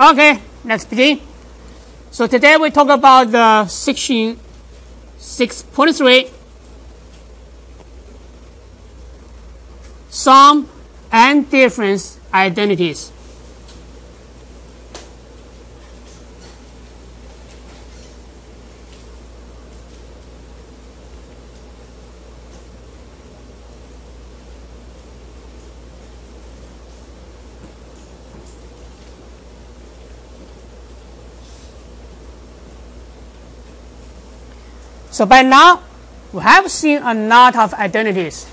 Okay, let's begin. So today we talk about the section 6.3, sum and difference identities. So by now, we have seen a lot of identities.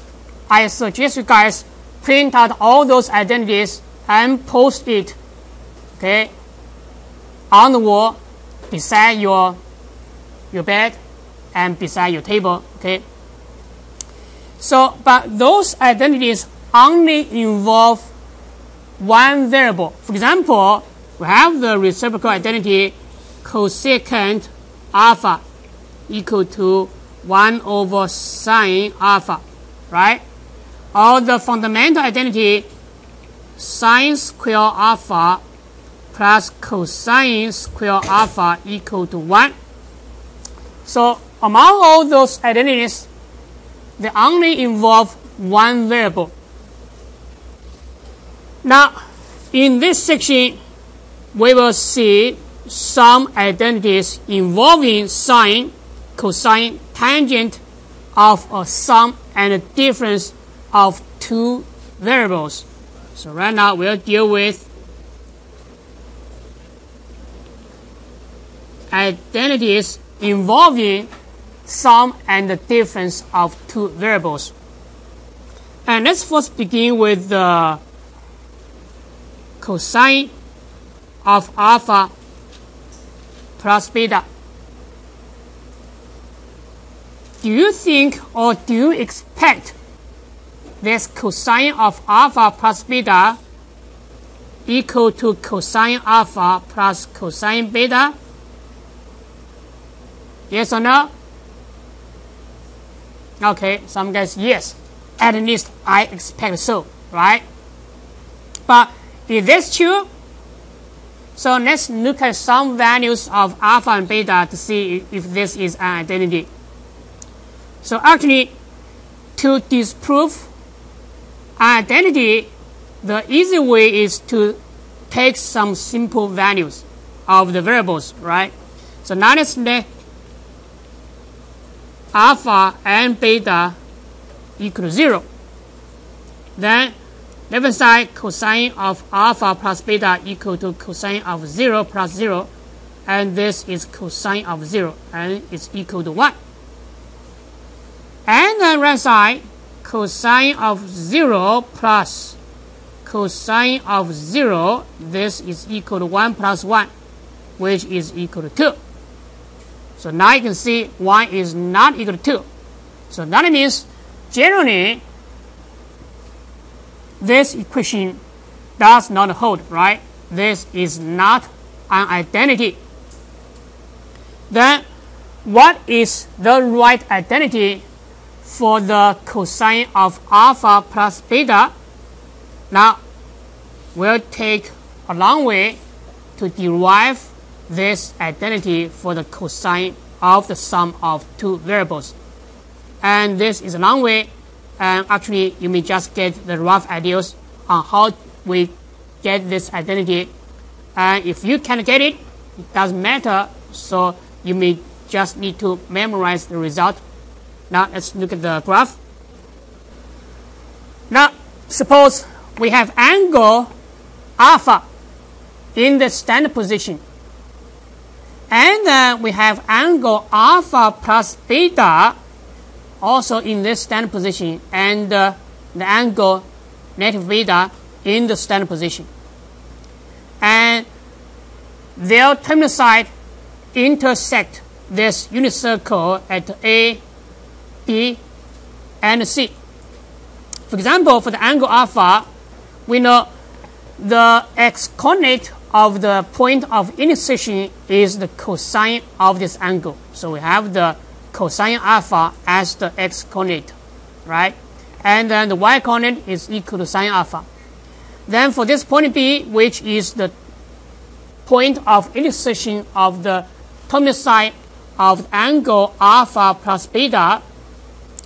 I suggest you guys print out all those identities and post it, okay, on the wall beside your bed and beside your table, okay. So, but those identities only involve one variable. For example, we have the reciprocal identity cosecant alpha equal to 1 over sine alpha, right? Or the fundamental identity sine square alpha plus cosine square alpha equal to 1. So among all those identities, they only involve one variable. Now, in this section, we will see some identities involving sine, cosine, tangent of a sum and a difference of two variables. So right now we'll deal with identities involving sum and the difference of two variables. And let's first begin with the cosine of alpha plus beta. Do you think or do you expect this cosine of alpha plus beta equal to cosine alpha plus cosine beta? Yes or no? Okay, some guys, yes. At least I expect so, right? But is this true? So let's look at some values of alpha and beta to see if this is an identity. So actually, to disprove an identity, the easy way is to take some simple values of the variables, right? So now let's let alpha and beta equal to 0. Then left side cosine of alpha plus beta equal to cosine of 0 plus 0, and this is cosine of 0, and it's equal to 1. And then right side cosine of 0 plus cosine of 0, this is equal to 1 plus 1, which is equal to 2. So now you can see 1 is not equal to 2. So that means generally this equation does not hold, right? This is not an identity. Then what is the right identity for the cosine of alpha plus beta? Now we'll take a long way to derive this identity for the cosine of the sum of two variables. And this is a long way, and actually you may just get the rough ideas on how we get this identity. And if you can't get it, it doesn't matter, so you may just need to memorize the result. Now let's look at the graph. Now suppose we have angle alpha in the standard position, and then we have angle alpha plus beta also in this standard position, and the angle negative beta in the standard position. And their terminal side intersect this unit circle at A, B, and C. For example, for the angle alpha, we know the x-coordinate of the point of intersection is the cosine of this angle. So we have the cosine alpha as the x-coordinate, right? And then the y-coordinate is equal to sine alpha. Then for this point B, which is the point of intersection of the terminal side of the angle alpha plus beta.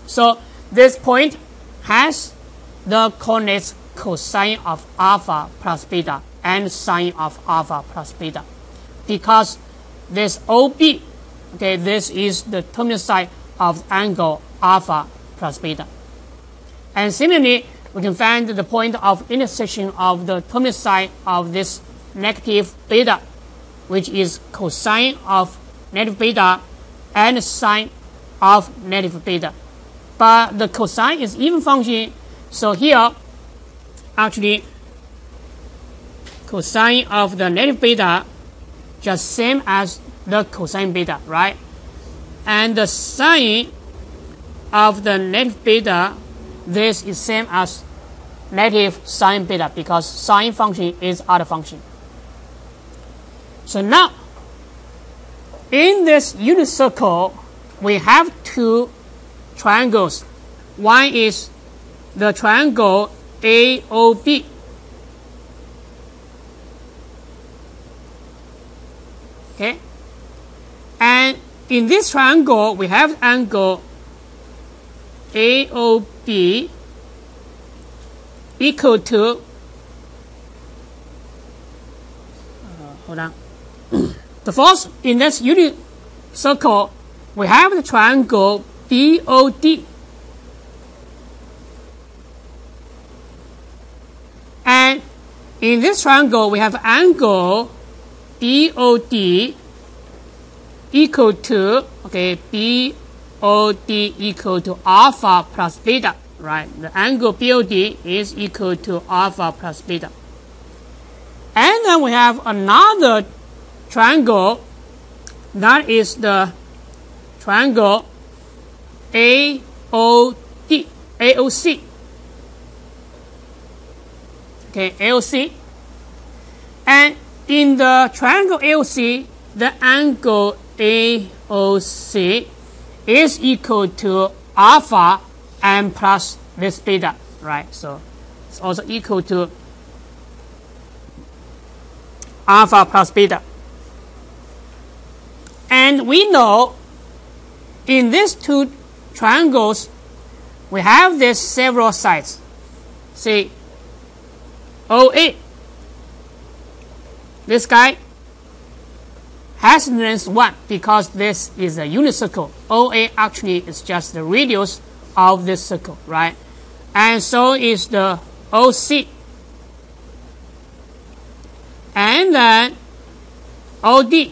So this point has the coordinates cosine of alpha plus beta and sine of alpha plus beta, because this OB, okay, this is the terminal side of the angle alpha plus beta. And similarly, we can find the point of intersection of the terminal side of this negative beta, which is cosine of negative beta and sine of negative beta. But the cosine is even function, so here actually cosine of the negative beta just same as the cosine beta, right? And the sine of the negative beta, this is same as negative sine beta, because sine function is other function. So now in this unit circle we have two triangles. One is the triangle AOB, okay, and in this triangle we have angle AOB equal to hold on. The first, in this unit circle we have the triangle BOD, and in this triangle we have angle BOD equal to, okay, BOD equal to alpha plus beta, right? The angle BOD is equal to alpha plus beta. And then we have another triangle, that is the triangle AOC, okay, AOC. And in the triangle AOC, the angle AOC is equal to alpha and plus this beta, right? So it's also equal to alpha plus beta. And we know in these two triangles we have these several sides. See, OA, this guy has length 1 because this is a unit circle. OA actually is just the radius of this circle, right? And so is the OC. And then OD.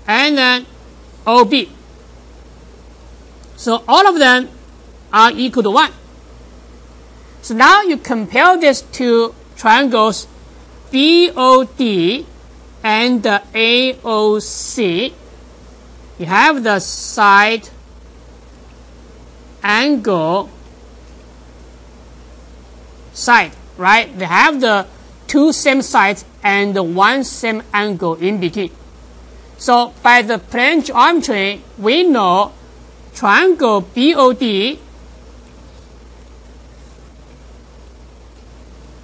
And then OB. So all of them are equal to 1. So now you compare these two triangles BOD and the AOC. You have the side angle side, right? They have the two same sides and the one same angle in between. So by the plane geometry, we know triangle BOD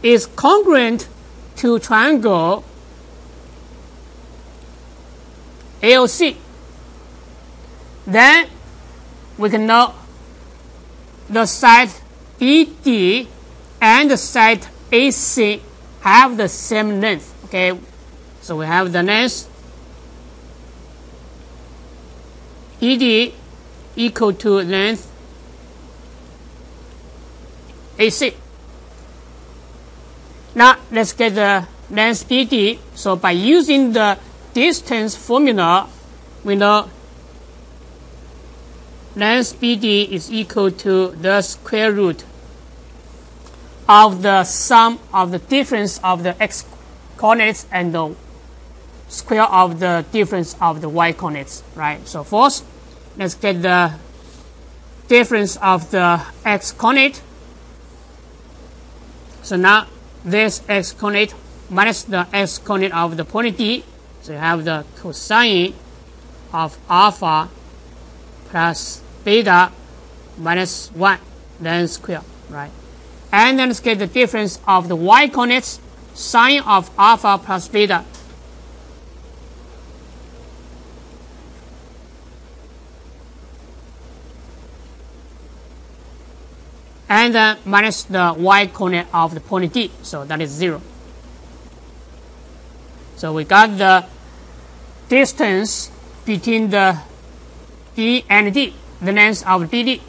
is congruent to triangle AOC. Then we can know the side BD and the side AC have the same length. Okay, so we have the length BD equal to length AC. Now let's get the length BD. So by using the distance formula, we know length BD is equal to the square root of the sum of the difference of the x coordinates and the square of the difference of the y coordinates, right? So first, let's get the difference of the x coordinate. So now this x coordinate minus the x coordinate of the point D. So you have the cosine of alpha plus beta minus 1, then square, right? And then let's get the difference of the y coordinates. sine of alpha plus beta. And then minus the y coordinate of the point D, so that is 0. So we got the distance between the B and D, the length of DD.